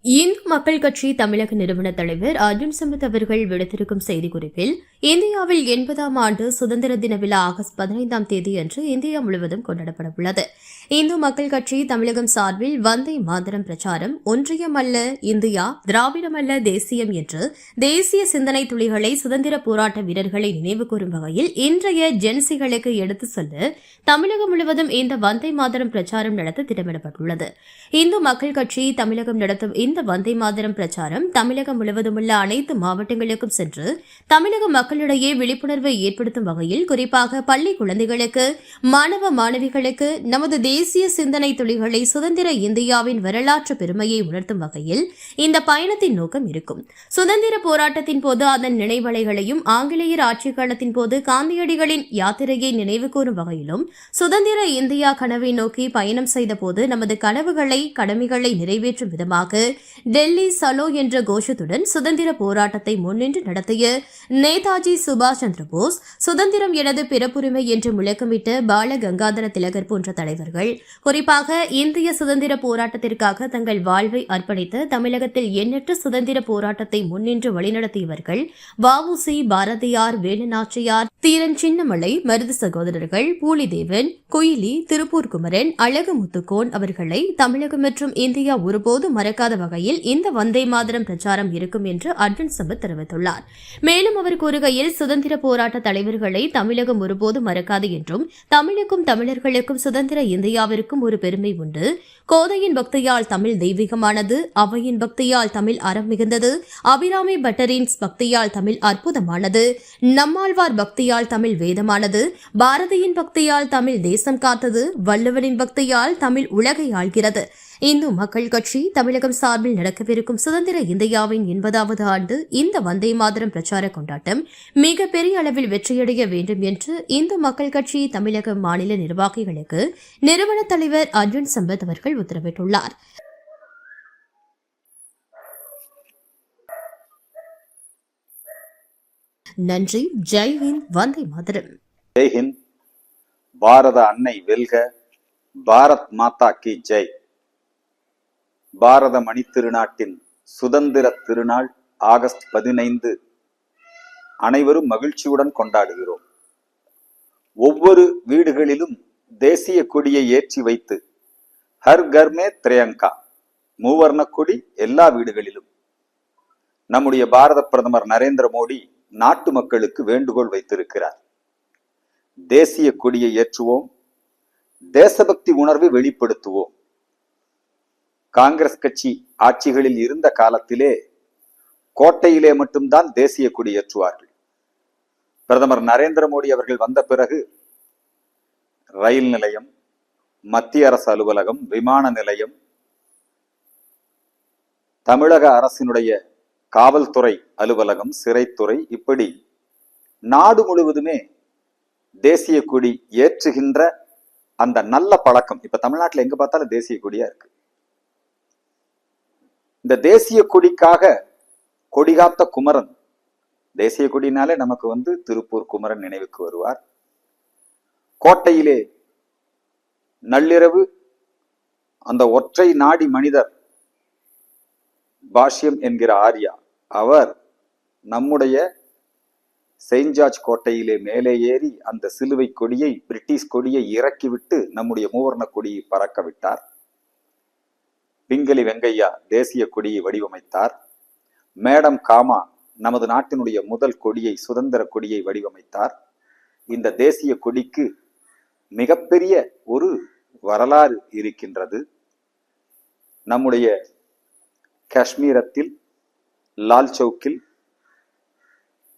இந்து மக்கள் கட்சி தமிழக நிறுவன தலைவர் அர்ஜுன் சம்பத் அவர்கள் விடுத்திருக்கும் செய்திக்குறிப்பில், இந்தியாவில் 80ஆம் ஆண்டு சுதந்திர தின விழா ஆகஸ்ட் 15ஆம் தேதி அன்று இந்தியா முழுவதும் கொண்டாடப்பட உள்ளது. இந்து மக்கள் கட்சி தமிழகம் சார்பில் வந்தே மாதரம் பிரச்சாரம், ஒன்றியம் அல்ல இந்தியா, திராவிடம் அல்ல தேசியம் என்று தேசிய சிந்தனை துளிகளை சுதந்திர போராட்ட வீரர்களை நினைவுகூரும் வகையில் இன்றைய ஜென்சிகளுக்கு எடுத்துச் சொல்ல தமிழகம் முழுவதும் இந்த வந்தே மாதரம் பிரச்சாரம் நடத்த திட்டமிடப்பட்டுள்ளது. இந்து மக்கள் கட்சி தமிழகம் நடத்தும் இந்த வந்தே மாதரம் பிரச்சாரம் தமிழகம் முழுவதும் உள்ள அனைத்து மாவட்டங்களுக்கும் சென்று தமிழக மக்களிடையே விழிப்புணர்வை ஏற்படுத்தும் வகையில், குறிப்பாக பள்ளி குழந்தைகளுக்கு, மாணவ மாணவிகளுக்கு நமது தேசிய சிந்தனை துளிகளை சுதந்திர இந்தியாவின் வரலாற்று பெருமையை உணர்த்தும் வகையில் இந்த பயணத்தின் நோக்கம் இருக்கும். சுதந்திர போராட்டத்தின் போது அதன் நினைவலைகளையும், ஆங்கிலேயர் ஆட்சி காலத்தின் போது காந்தியடிகளின் யாத்திரையை நினைவு கூறும் வகையிலும், சுதந்திர இந்தியா கனவை நோக்கி பயணம் செய்த போது நமது கனவுகளை, கடமைகளை நிறைவேற்றும் விதமாக டெல்லி சலோ என்ற கோஷத்துடன் சுதந்திர போராட்டத்தை முன்னின்று நடத்திய நேதாஜி சுபாஷ் சந்திர போஸ், சுதந்திரம் எனது பிறப்புரிமை என்று முழக்கமிட்ட பால கங்காதர திலகர் போன்ற தலைவர்கள், குறிப்பாக இந்திய சுதந்திர போராட்டத்திற்காக தங்கள் வாழ்வை அர்ப்பணித்த தமிழகத்தில் எண்ணற்ற சுதந்திர போராட்டத்தை முன்னின்று வழிநடத்தியவர்கள் வ.உ.சி., பாரதியார், வேலுநாச்சியார், தீரன் சின்னமலை, மருது சகோதரர்கள், பூலிதேவன், குயிலி, திருப்பூர் குமரன், அழகு முத்துக்கோன் அவர்களை தமிழகம் மற்றும் இந்தியா ஒருபோதும் மறக்காத வகையில் இந்த வந்தே மாதரம் பிரச்சாரம் இருக்கும் என்று அர்ஜுன் சம்பத் தெரிவித்துள்ளார். மேலும் அவர் கூறுகையில், சுதந்திர போராட்ட தலைவர்களை தமிழகம் ஒருபோதும் மறக்காது என்றும், தமிழுக்கும் தமிழர்களுக்கும் சுதந்திர இந்தியாவிற்கும் ஒரு பெருமை உண்டு. கோதையின் பக்தியால் தமிழ் தெய்வீகமானது, அவையின் பக்தியால் தமிழ் அறம் மிகுந்தது, அபிராமி பட்டரின் பக்தியால் தமிழ் அற்புதமானது, நம்மாழ்வார் பக்தியால் தமிழ் வேதமானது, பாரதியின் பக்தியால் தமிழ் தேசம் காத்தது, வள்ளுவனின் பக்தியால் தமிழ் உலகை ஆள்கிறது. இந்து மக்கள் கட்சி தமிழகம் சார்பில் நடக்கவிருக்கும் சுதந்திர இந்தியாவின் 80வது ஆண்டு இந்த வந்தே மாதரம் பிரச்சார கொண்டாட்டம் மிகப்பெரிய அளவில் வெற்றியடைய வேண்டும் என்று இந்து மக்கள் கட்சி தமிழக மாநில நிர்வாகிகளுக்கு நிறுவன தலைவர் அர்ஜுன் சம்பத் அவர்கள் உத்தரவிட்டுள்ளார். நன்றி. ஜெய்ஹிந்த். வந்தே மாதரம். ஜெய்ஹிந்த். பாரத அன்னை வெல்க. பாரத் மாதா கி ஜெய். பாரத மணி திருநாட்டின் சுதந்திர திருநாள் ஆகஸ்ட் 15 அனைவரும் மகிழ்ச்சியுடன் கொண்டாடுகிறோம். ஒவ்வொரு வீடுகளிலும் தேசிய கொடியை ஏற்றி வைத்து ஹர் கர் மே திரங்கா, மூவர்ண கொடி எல்லா வீடுகளிலும். நம்முடைய பாரத பிரதமர் நரேந்திர மோடி நாட்டு மக்களுக்கு வேண்டுகோள் வைத்திருக்கிறார். தேசிய கொடியை ஏற்றுவோம், தேசபக்தி உணர்வை வெளிப்படுத்துவோம். காங்கிரஸ் கட்சி ஆட்சிகளில் இருந்த காலத்திலே கோட்டையிலே மட்டும்தான் தேசிய கொடி ஏற்றுவார்கள். பிரதமர் நரேந்திர மோடி அவர்கள் வந்த பிறகு ரயில் நிலையம், மத்திய அரசு அலுவலகம், விமான நிலையம், தமிழக அரசினுடைய காவல்துறை அலுவலகம், சிறைத்துறை, இப்படி நாடு முழுவதுமே தேசிய கொடி ஏற்றுகின்ற அந்த நல்ல பழக்கம் இப்ப தமிழ்நாட்டில் எங்க பார்த்தாலும் தேசிய கொடியா இருக்கு. இந்த தேசிய கொடிக்காக கொடிகாத்த குமரன், தேசிய கொடினாலே நமக்கு திருப்பூர் குமரன் நினைவுக்கு வருவார். கோட்டையிலே நள்ளிரவு அந்த ஒற்றை நாடி மனிதர் பாஷ்யம் என்கிற ஆர்யா, அவர் நம்முடைய செயின்ட் ஜார்ஜ் கோட்டையிலே மேலே ஏறி அந்த சிலுவை கொடியை, பிரிட்டிஷ் கொடியை இறக்கிவிட்டு நம்முடைய மூவர்ண கொடியை பறக்க விட்டார். பிங்களி வெங்கையா தேசிய கொடியை வடிவமைத்தார். மேடம் காமா நமது நாட்டினுடைய முதல் கொடியை, சுதந்திர கொடியை வடிவமைத்தார். இந்த தேசிய கொடிக்கு மிகப்பெரிய ஒரு வரலாறு இருக்கின்றது. நம்முடைய காஷ்மீரத்தில் லால் சவுக்கில்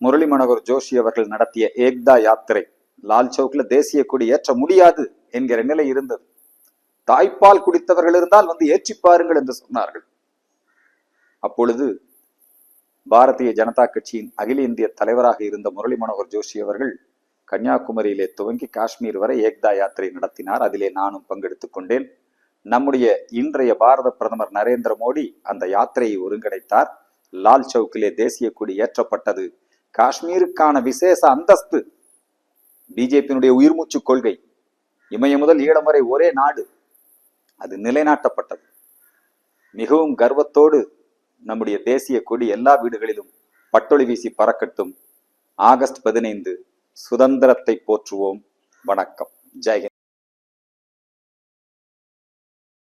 முரளி மனோகர் ஜோஷி அவர்கள் நடத்திய ஏக்தா யாத்திரை, லால் சவுக்ல தேசிய கொடி ஏற்ற முடியாது என்கிற நிலை இருந்தது. தாய்ப்பால் குடித்தவர்கள் இருந்தால் ஏற்றி பாருங்கள் என்று சொன்னார்கள். அப்பொழுது பாரதிய ஜனதா கட்சியின் அகில இந்திய தலைவராக இருந்த முரளி மனோகர் ஜோஷி அவர்கள் கன்னியாகுமரியிலே துவங்கி காஷ்மீர் வரை ஏக்தா யாத்திரை நடத்தினார். அதிலே நானும் பங்கெடுத்துக் கொண்டேன். நம்முடைய இன்றைய பாரத பிரதமர் நரேந்திர மோடி அந்த யாத்திரையை ஒருங்கிணைத்தார். லால் சவுக்கிலே தேசிய கொடி ஏற்றப்பட்டது. காஷ்மீருக்கான விசேஷ அந்தஸ்து பிஜேபியினுடைய உயிர்மூச்சு கொள்கை, இமய முதல் ஈழம் வரை ஒரே நாடு, அது நிலைநாட்டப்பட்டது. மிகவும் கர்வத்தோடு நம்முடைய தேசிய கொடி எல்லா வீடுகளிலும் பட்டொளி வீசி பறக்கட்டும். ஆகஸ்ட் 15 சுதந்திரத்தை போற்றுவோம். வணக்கம். ஜெய் ஹிந்த்.